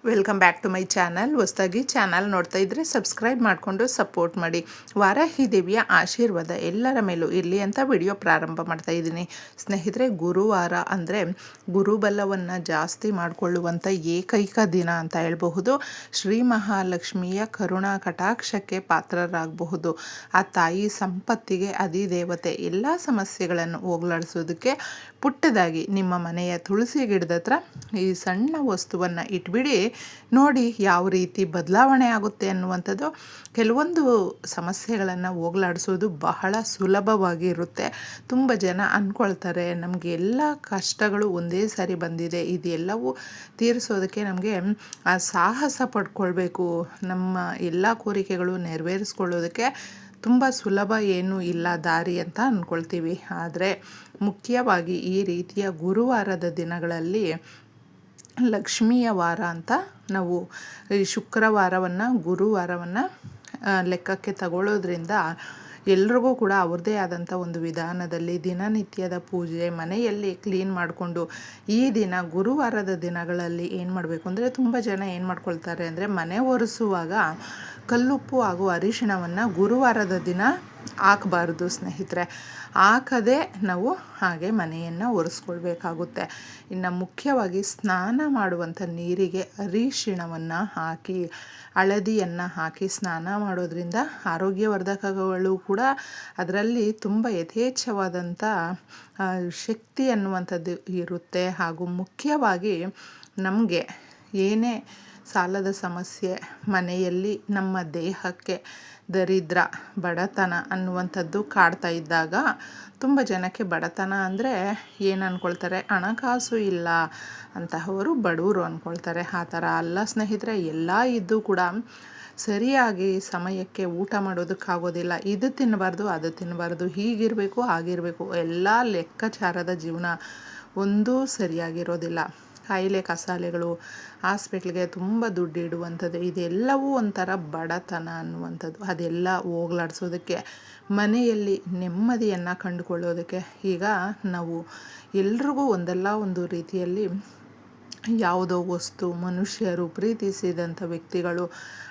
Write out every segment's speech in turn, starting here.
Welcome back to my channel. ಹೊಸದಾಗಿ channel ನೋಡ್ತಾ ಇದ್ದರೆ ಸಬ್ಸ್ಕ್ರೈಬ್ ಮಾಡಿಕೊಂಡು ಸಪೋರ್ಟ್ ಮಾಡಿ. ವಾರಾಹಿ ದೇವಿಯ ಆಶೀರ್ವಾದ ಎಲ್ಲರ ಮೇಲೂ ಇರಲಿ ಅಂತ ವಿಡಿಯೋ ಪ್ರಾರಂಭ ಮಾಡ್ತಾ ಇದ್ದೀನಿ. ಸ್ನೇಹಿತರೆ, ಗುರುವಾರ ಅಂದರೆ ಗುರುಬಲವನ್ನು ಜಾಸ್ತಿ ಮಾಡಿಕೊಳ್ಳುವಂಥ ಏಕೈಕ ದಿನ ಅಂತ ಹೇಳಬಹುದು. ಶ್ರೀ ಮಹಾಲಕ್ಷ್ಮಿಯ ಕರುಣಾ ಕಟಾಕ್ಷಕ್ಕೆ ಪಾತ್ರರಾಗಬಹುದು. ಆ ತಾಯಿ ಸಂಪತ್ತಿಗೆ ಅಧಿದೇವತೆ. ಎಲ್ಲ ಸಮಸ್ಯೆಗಳನ್ನು ಹೋಗಲಾಡಿಸೋದಕ್ಕೆ ಪುಟ್ಟದಾಗಿ ನಿಮ್ಮ ಮನೆಯ ತುಳಸಿ ಗಿಡದ ಹತ್ರ ಈ ಸಣ್ಣ ವಸ್ತುವನ್ನು ಇಟ್ಬಿಡಿ. ನೋಡಿ ಯಾವ ರೀತಿ ಬದಲಾವಣೆ ಆಗುತ್ತೆ ಅನ್ನುವಂಥದ್ದು. ಕೆಲವೊಂದು ಸಮಸ್ಯೆಗಳನ್ನು ಹೋಗಲಾಡಿಸೋದು ಬಹಳ ಸುಲಭವಾಗಿ ಇರುತ್ತೆ. ತುಂಬ ಜನ ಅಂದ್ಕೊಳ್ತಾರೆ ನಮಗೆ ಎಲ್ಲ ಕಷ್ಟಗಳು ಒಂದೇ ಸಾರಿ ಬಂದಿದೆ, ಇದೆಲ್ಲವೂ ತೀರಿಸೋದಕ್ಕೆ ನಮಗೆ ಆ ಸಾಹಸ ಪಡ್ಕೊಳ್ಬೇಕು, ನಮ್ಮ ಎಲ್ಲ ಕೋರಿಕೆಗಳು ನೆರವೇರಿಸ್ಕೊಳ್ಳೋದಕ್ಕೆ ತುಂಬ ಸುಲಭ ಏನೂ ಇಲ್ಲ ದಾರಿ ಅಂತ ಅಂದ್ಕೊಳ್ತೀವಿ. ಆದರೆ ಮುಖ್ಯವಾಗಿ ಈ ರೀತಿಯ ಗುರುವಾರದ ದಿನಗಳಲ್ಲಿ ಲಕ್ಷ್ಮಿಯ ವಾರ ಅಂತ ನಾವು ಈ ಶುಕ್ರವಾರವನ್ನು ಗುರುವಾರವನ್ನು ಲೆಕ್ಕಕ್ಕೆ ತಗೊಳ್ಳೋದ್ರಿಂದ ಎಲ್ರಿಗೂ ಕೂಡ ಅವ್ರದ್ದೇ ಆದಂಥ ಒಂದು ವಿಧಾನದಲ್ಲಿ ದಿನನಿತ್ಯದ ಪೂಜೆ ಮನೆಯಲ್ಲಿ ಕ್ಲೀನ್ ಮಾಡಿಕೊಂಡು ಈ ದಿನ ಗುರುವಾರದ ದಿನಗಳಲ್ಲಿ ಏನು ಮಾಡಬೇಕು ಅಂದರೆ, ತುಂಬ ಜನ ಏನು ಮಾಡ್ಕೊಳ್ತಾರೆ ಅಂದರೆ ಮನೆ ಒರೆಸುವಾಗ ಕಲ್ಲುಪ್ಪು ಹಾಗೂ ಅರಿಶಿಣವನ್ನು ಗುರುವಾರದ ದಿನ ಹಾಕಬಾರ್ದು ಸ್ನೇಹಿತರೆ. ಹಾಕದೆ ನಾವು ಹಾಗೆ ಮನೆಯನ್ನು ಒರೆಸ್ಕೊಳ್ಬೇಕಾಗುತ್ತೆ. ಇನ್ನು ಮುಖ್ಯವಾಗಿ ಸ್ನಾನ ಮಾಡುವಂಥ ನೀರಿಗೆ ಅರಿಶಿಣವನ್ನು ಹಾಕಿ ಹಳದಿಯನ್ನು ಹಾಕಿ ಸ್ನಾನ ಮಾಡೋದ್ರಿಂದ ಆರೋಗ್ಯವರ್ಧಕಗಳು ಕೂಡ ಅದರಲ್ಲಿ ತುಂಬ ಯಥೇಚ್ಛವಾದಂಥ ಶಕ್ತಿ ಅನ್ನುವಂಥದ್ದು ಇರುತ್ತೆ. ಹಾಗೂ ಮುಖ್ಯವಾಗಿ ನಮಗೆ ಏನೇ ಸಾಲದ ಸಮಸ್ಯೆ ಮನೆಯಲ್ಲಿ ನಮ್ಮ ದೇಹಕ್ಕೆ ದರಿದ್ರ ಬಡತನ ಅನ್ನುವಂಥದ್ದು ಕಾಡ್ತಾ ಇದ್ದಾಗ, ತುಂಬ ಜನಕ್ಕೆ ಬಡತನ ಅಂದರೆ ಏನು ಅಂದ್ಕೊಳ್ತಾರೆ, ಹಣಕಾಸು ಇಲ್ಲ ಅಂತಹವರು ಬಡವರು ಅಂದ್ಕೊಳ್ತಾರೆ. ಆ ಥರ ಅಲ್ಲ ಸ್ನೇಹಿತರೆ. ಎಲ್ಲ ಇದ್ದು ಕೂಡ ಸರಿಯಾಗಿ ಸಮಯಕ್ಕೆ ಊಟ ಮಾಡೋದಕ್ಕಾಗೋದಿಲ್ಲ. ಇದು ತಿನ್ನಬಾರ್ದು ಅದು ತಿನ್ನಬಾರ್ದು, ಹೀಗಿರಬೇಕು ಹಾಗಿರಬೇಕು, ಎಲ್ಲ ಲೆಕ್ಕಾಚಾರದ ಜೀವನ ಒಂದೂ ಸರಿಯಾಗಿರೋದಿಲ್ಲ. ಕಾಯಿಲೆ ಕಸಾಲೆಗಳು, ಹಾಸ್ಪಿಟ್ಲಿಗೆ ತುಂಬ ದುಡ್ಡು ಇಡುವಂಥದ್ದು, ಇದೆಲ್ಲವೂ ಒಂಥರ ಬಡತನ ಅನ್ನುವಂಥದ್ದು. ಅದೆಲ್ಲ ಹೋಗಲಾಡಿಸೋದಕ್ಕೆ ಮನೆಯಲ್ಲಿ ನೆಮ್ಮದಿಯನ್ನು ಕಂಡುಕೊಳ್ಳೋದಕ್ಕೆ ಈಗ ನಾವು ಎಲ್ರಿಗೂ ಒಂದಲ್ಲ ಒಂದು ರೀತಿಯಲ್ಲಿ ಯಾವುದೋ ವಸ್ತು, ಮನುಷ್ಯರು, ಪ್ರೀತಿಸಿದಂಥ ವ್ಯಕ್ತಿಗಳು,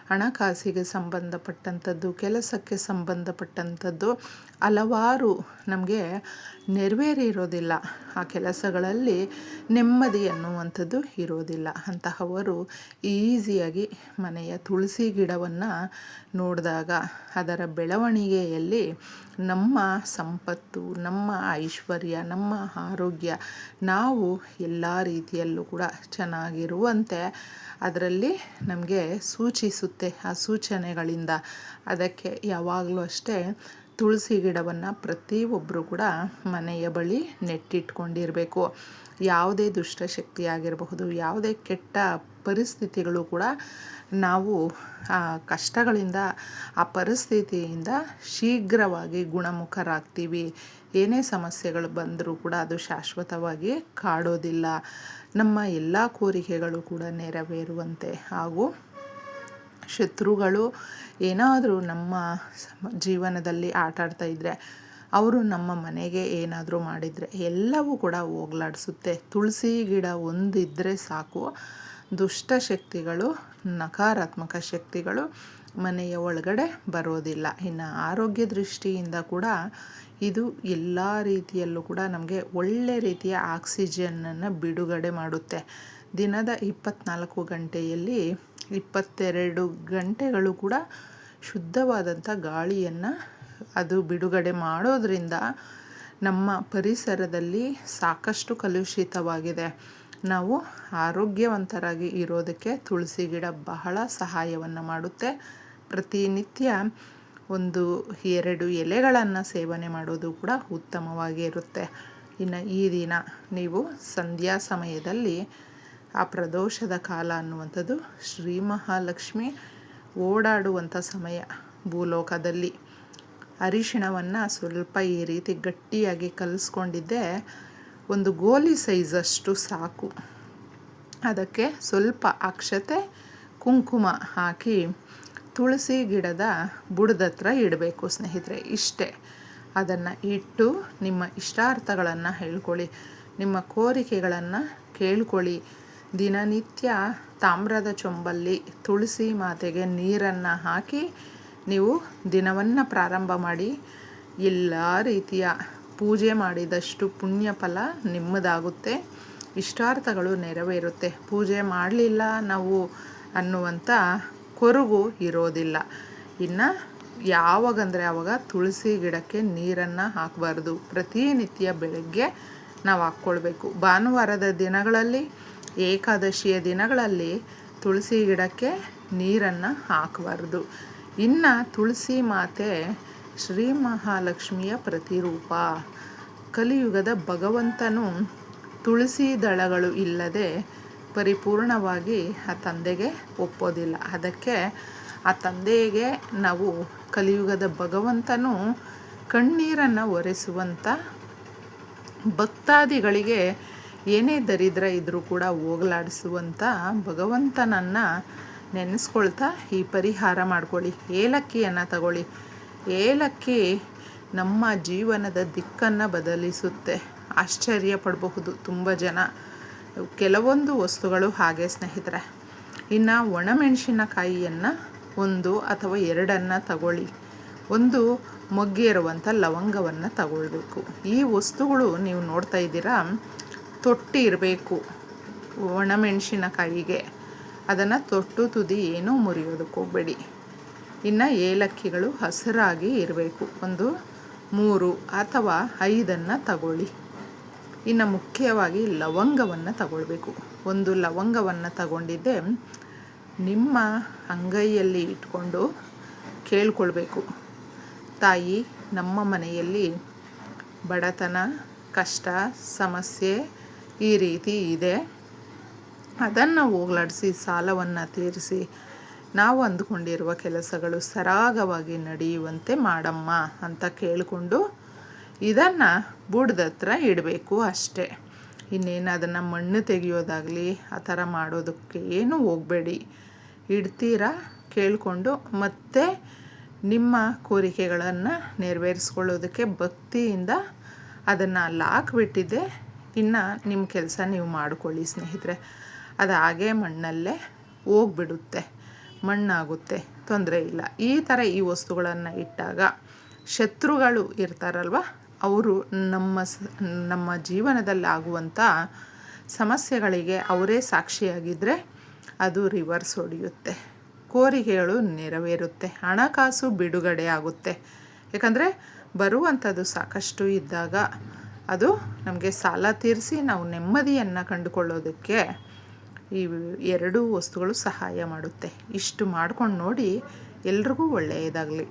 ಹಣಕಾಸಿಗೆ ಸಂಬಂಧಪಟ್ಟಂಥದ್ದು, ಕೆಲಸಕ್ಕೆ ಸಂಬಂಧಪಟ್ಟಂಥದ್ದು ಹಲವಾರು ನಮಗೆ ನೆರವೇರಿರೋದಿಲ್ಲ. ಆ ಕೆಲಸಗಳಲ್ಲಿ ನೆಮ್ಮದಿ ಅನ್ನುವಂಥದ್ದು ಇರೋದಿಲ್ಲ. ಅಂತಹವರು ಈಸಿಯಾಗಿ ಮನೆಯ ತುಳಸಿ ಗಿಡವನ್ನು ನೋಡಿದಾಗ ಅದರ ಬೆಳವಣಿಗೆಯಲ್ಲಿ ನಮ್ಮ ಸಂಪತ್ತು, ನಮ್ಮ ಐಶ್ವರ್ಯ, ನಮ್ಮ ಆರೋಗ್ಯ, ನಾವು ಎಲ್ಲ ರೀತಿಯಲ್ಲೂ ಕೂಡ ಚೆನ್ನಾಗಿರುವಂತೆ ಅದರಲ್ಲಿ ನಮಗೆ ಸೂಚಿಸುತ್ತೆ. ಆ ಸೂಚನೆಗಳಿಂದ ಅದಕ್ಕೆ ಯಾವಾಗಲೂ ಅಷ್ಟೇ ತುಳಸಿ ಗಿಡವನ್ನು ಪ್ರತಿಯೊಬ್ಬರು ಕೂಡ ಮನೆಯ ಬಳಿ ನೆಟ್ಟಿಟ್ಕೊಂಡಿರಬೇಕು. ಯಾವುದೇ ದುಷ್ಟಶಕ್ತಿ ಆಗಿರಬಹುದು, ಯಾವುದೇ ಕೆಟ್ಟ ಪರಿಸ್ಥಿತಿಗಳು ಕೂಡ ನಾವು ಆ ಕಷ್ಟಗಳಿಂದ, ಆ ಪರಿಸ್ಥಿತಿಯಿಂದ ಶೀಘ್ರವಾಗಿ ಗುಣಮುಖರಾಗ್ತೀವಿ. ಏನೇ ಸಮಸ್ಯೆಗಳು ಬಂದರೂ ಕೂಡ ಅದು ಶಾಶ್ವತವಾಗಿ ಕಾಡೋದಿಲ್ಲ. ನಮ್ಮ ಎಲ್ಲ ಕೋರಿಕೆಗಳು ಕೂಡ ನೆರವೇರುವಂತೆ ಹಾಗೂ ಶತ್ರುಗಳು ಏನಾದರೂ ನಮ್ಮ ಜೀವನದಲ್ಲಿ ಆಟಾಡ್ತಾ ಇದ್ದರೆ, ಅವರು ನಮ್ಮ ಮನೆಗೆ ಏನಾದರೂ ಮಾಡಿದರೆ ಎಲ್ಲವೂ ಕೂಡ ಹೋಗಲಾಡಿಸುತ್ತೆ. ತುಳಸಿ ಗಿಡ ಒಂದಿದ್ದರೆ ಸಾಕು, ದುಷ್ಟಶಕ್ತಿಗಳು, ನಕಾರಾತ್ಮಕ ಶಕ್ತಿಗಳು ಮನೆಯ ಒಳಗಡೆ ಬರೋದಿಲ್ಲ. ಇನ್ನು ಆರೋಗ್ಯ ದೃಷ್ಟಿಯಿಂದ ಕೂಡ ಇದು ಎಲ್ಲ ರೀತಿಯಲ್ಲೂ ಕೂಡ ನಮಗೆ ಒಳ್ಳೆ ರೀತಿಯ ಆಕ್ಸಿಜನ್ನನ್ನು ಬಿಡುಗಡೆ ಮಾಡುತ್ತೆ. ದಿನದ 24 ಗಂಟೆಯಲ್ಲಿ 22 ಗಂಟೆಗಳು ಕೂಡ ಶುದ್ಧವಾದಂಥ ಗಾಳಿಯನ್ನು ಅದು ಬಿಡುಗಡೆ ಮಾಡೋದ್ರಿಂದ ನಮ್ಮ ಪರಿಸರದಲ್ಲಿ ಸಾಕಷ್ಟು ಕಲುಷಿತವಾಗಿದೆ. ನಾವು ಆರೋಗ್ಯವಂತರಾಗಿ ಇರೋದಕ್ಕೆ ತುಳಸಿ ಗಿಡ ಬಹಳ ಸಹಾಯವನ್ನು ಮಾಡುತ್ತೆ. ಪ್ರತಿನಿತ್ಯ 1-2 ಎಲೆಗಳನ್ನು ಸೇವನೆ ಮಾಡೋದು ಕೂಡ ಉತ್ತಮವಾಗಿರುತ್ತೆ. ಇನ್ನು ಈ ದಿನ ನೀವು ಸಂಧ್ಯಾ ಸಮಯದಲ್ಲಿ, ಆ ಪ್ರದೋಷದ ಕಾಲ ಅನ್ನುವಂಥದ್ದು ಶ್ರೀ ಮಹಾಲಕ್ಷ್ಮಿ ಓಡಾಡುವಂಥ ಸಮಯ ಭೂಲೋಕದಲ್ಲಿ, ಅರಿಶಿಣವನ್ನು ಸ್ವಲ್ಪ ಈ ರೀತಿ ಗಟ್ಟಿಯಾಗಿ ಕಲಿಸ್ಕೊಂಡಿದ್ದೆ, ಒಂದು ಗೋಲಿ ಸೈಜಷ್ಟು ಸಾಕು. ಅದಕ್ಕೆ ಸ್ವಲ್ಪ ಅಕ್ಷತೆ, ಕುಂಕುಮ ಹಾಕಿ ತುಳಸಿ ಗಿಡದ ಬುಡದತ್ರ ಇಡಬೇಕು ಸ್ನೇಹಿತರೆ. ಇಷ್ಟೇ. ಅದನ್ನು ಇಟ್ಟು ನಿಮ್ಮ ಇಷ್ಟಾರ್ಥಗಳನ್ನು ಹೇಳ್ಕೊಳ್ಳಿ, ನಿಮ್ಮ ಕೋರಿಕೆಗಳನ್ನು ಕೇಳ್ಕೊಳ್ಳಿ. ದಿನನಿತ್ಯ ತಾಮ್ರದ ಚೊಂಬಲ್ಲಿ ತುಳಸಿ ಮಾತೆಗೆ ನೀರನ್ನು ಹಾಕಿ ನೀವು ದಿನವನ್ನು ಪ್ರಾರಂಭ ಮಾಡಿ. ಎಲ್ಲ ರೀತಿಯ ಪೂಜೆ ಮಾಡಿದಷ್ಟು ಪುಣ್ಯ ಫಲ ನಿಮ್ಮದಾಗುತ್ತೆ, ಇಷ್ಟಾರ್ಥಗಳು ನೆರವೇರುತ್ತೆ. ಪೂಜೆ ಮಾಡಲಿಲ್ಲ ನಾವು ಅನ್ನುವಂಥ ಕೊರಗು ಇರೋದಿಲ್ಲ. ಇನ್ನು ಯಾವಾಗಂದರೆ ಆವಾಗ ತುಳಸಿ ಗಿಡಕ್ಕೆ ನೀರನ್ನು ಹಾಕಬಾರ್ದು. ಪ್ರತಿನಿತ್ಯ ಬೆಳಗ್ಗೆ ನಾವು ಹಾಕ್ಕೊಳ್ಬೇಕು. ಭಾನುವಾರದ ದಿನಗಳಲ್ಲಿ, ಏಕಾದಶಿಯ ದಿನಗಳಲ್ಲಿ ತುಳಸಿ ಗಿಡಕ್ಕೆ ನೀರನ್ನು ಹಾಕಬಾರ್ದು. ಇನ್ನು ತುಳಸಿ ಮಾತೆ ಶ್ರೀ ಮಹಾಲಕ್ಷ್ಮಿಯ ಪ್ರತಿರೂಪ. ಕಲಿಯುಗದ ಭಗವಂತನು ತುಳಸಿ ದಳಗಳು ಇಲ್ಲದೆ ಪರಿಪೂರ್ಣವಾಗಿ ಆ ತಂದೆಗೆ ಒಪ್ಪೋದಿಲ್ಲ. ಅದಕ್ಕೆ ಆ ತಂದೆಗೆ ನಾವು ಕಲಿಯುಗದ ಭಗವಂತನು ಕಣ್ಣೀರನ್ನು ಒರೆಸುವಂಥ ಭಕ್ತಾದಿಗಳಿಗೆ ಏನೇ ದರಿದ್ರ ಇದ್ದರೂ ಕೂಡ ಹೋಗಲಾಡಿಸುವಂಥ ಭಗವಂತನನ್ನು ನೆನೆಸ್ಕೊಳ್ತಾ ಈ ಪರಿಹಾರ ಮಾಡ್ಕೊಳ್ಳಿ. ಏಲಕ್ಕಿಯನ್ನು ತಗೊಳ್ಳಿ. ಏಲಕ್ಕಿ ನಮ್ಮ ಜೀವನದ ದಿಕ್ಕನ್ನು ಬದಲಿಸುತ್ತೆ. ಆಶ್ಚರ್ಯ ಪಡಬಹುದು ತುಂಬ ಜನ. ಕೆಲವೊಂದು ವಸ್ತುಗಳು ಹಾಗೆ ಸ್ನೇಹಿತರೆ. ಇನ್ನು ಒಣಮೆಣಸಿನಕಾಯಿಯನ್ನು 1 ಅಥವಾ 2 ತಗೊಳ್ಳಿ. ಒಂದು ಮೊಗ್ಗೇರುವಂಥ ಲವಂಗವನ್ನು ತಗೊಳ್ಬೇಕು. ಈ ವಸ್ತುಗಳು ನೀವು ನೋಡ್ತಾ ಇದ್ದೀರಾ, ತೊಟ್ಟಿ ಇರಬೇಕು ಒಣಮೆಣಸಿನಕಾಯಿಗೆ. ಅದನ್ನು ತೊಟ್ಟು ತುದಿ ಏನೂ ಮುರಿಯೋದಕ್ಕೆ ಹೋಗಬೇಡಿ. ಇನ್ನು ಏಲಕ್ಕಿಗಳು ಹಸಿರಾಗಿ ಇರಬೇಕು. ಒಂದು 3 ಅಥವಾ 5 ತಗೊಳ್ಳಿ. ಇನ್ನು ಮುಖ್ಯವಾಗಿ ಲವಂಗವನ್ನು ತಗೊಳ್ಬೇಕು. ಒಂದು ಲವಂಗವನ್ನು ತಗೊಂಡಿದ್ದೆ ನಿಮ್ಮ ಅಂಗೈಯಲ್ಲಿ ಇಟ್ಕೊಂಡು ಕೇಳ್ಕೊಳ್ಬೇಕು, ತಾಯಿ ನಮ್ಮ ಮನೆಯಲ್ಲಿ ಬಡತನ, ಕಷ್ಟ, ಸಮಸ್ಯೆ ಈ ರೀತಿ ಇದೆ, ಅದನ್ನು ಹೋಗಲಾಡಿಸಿ ಸಾಲವನ್ನು ತೀರಿಸಿ ನಾವು ಅಂದುಕೊಂಡಿರುವ ಕೆಲಸಗಳು ಸರಾಗವಾಗಿ ನಡೆಯುವಂತೆ ಮಾಡಮ್ಮ ಅಂತ ಕೇಳಿಕೊಂಡು ಇದನ್ನು ಬುಡದ ಹತ್ರ ಇಡಬೇಕು ಅಷ್ಟೇ. ಇನ್ನೇನು ಅದನ್ನು ಮಣ್ಣು ತೆಗೆಯೋದಾಗಲಿ ಆ ಥರ ಮಾಡೋದಕ್ಕೆ ಏನೂ ಹೋಗಬೇಡಿ. ಇಡ್ತೀರಾ, ಕೇಳಿಕೊಂಡು ಮತ್ತೆ ನಿಮ್ಮ ಕೋರಿಕೆಗಳನ್ನು ನೆರವೇರಿಸ್ಕೊಳ್ಳೋದಕ್ಕೆ ಭಕ್ತಿಯಿಂದ ಅದನ್ನು ಅಲ್ಲಿ ಹಾಕ್ಬಿಟ್ಟಿದ್ದೆ. ಇನ್ನು ನಿಮ್ಮ ಕೆಲಸ ನೀವು ಮಾಡಿಕೊಳ್ಳಿ ಸ್ನೇಹಿತರೆ. ಅದು ಹಾಗೇ ಮಣ್ಣಲ್ಲೇ ಹೋಗ್ಬಿಡುತ್ತೆ, ಮಣ್ಣಾಗುತ್ತೆ, ತೊಂದರೆ ಇಲ್ಲ. ಈ ಥರ ಈ ವಸ್ತುಗಳನ್ನು ಇಟ್ಟಾಗ ಶತ್ರುಗಳು ಇರ್ತಾರಲ್ವ, ಅವರು ನಮ್ಮ ಜೀವನದಲ್ಲಿ ಆಗುವಂಥ ಸಮಸ್ಯೆಗಳಿಗೆ ಅವರೇ ಸಾಕ್ಷಿಯಾಗಿದ್ದರೆ ಅದು ರಿವರ್ಸ್ ಹೊಡೆಯುತ್ತೆ, ಕೋರಿಕೆಗಳು ನೆರವೇರುತ್ತೆ, ಹಣಕಾಸು ಬಿಡುಗಡೆ ಆಗುತ್ತೆ. ಯಾಕಂದರೆ ಬರುವಂಥದ್ದು ಸಾಕಷ್ಟು ಇದ್ದಾಗ ಅದು ನಮಗೆ ಸಾಲ ತೀರಿಸಿ ನಾವು ನೆಮ್ಮದಿಯನ್ನು ಕಂಡುಕೊಳ್ಳೋದಕ್ಕೆ ಈ 2 ವಸ್ತುಗಳು ಸಹಾಯ ಮಾಡುತ್ತೆ. ಇಷ್ಟು ಮಾಡ್ಕೊಂಡು ನೋಡಿ. ಎಲ್ರಿಗೂ ಒಳ್ಳೆಯದಾಗಲಿ.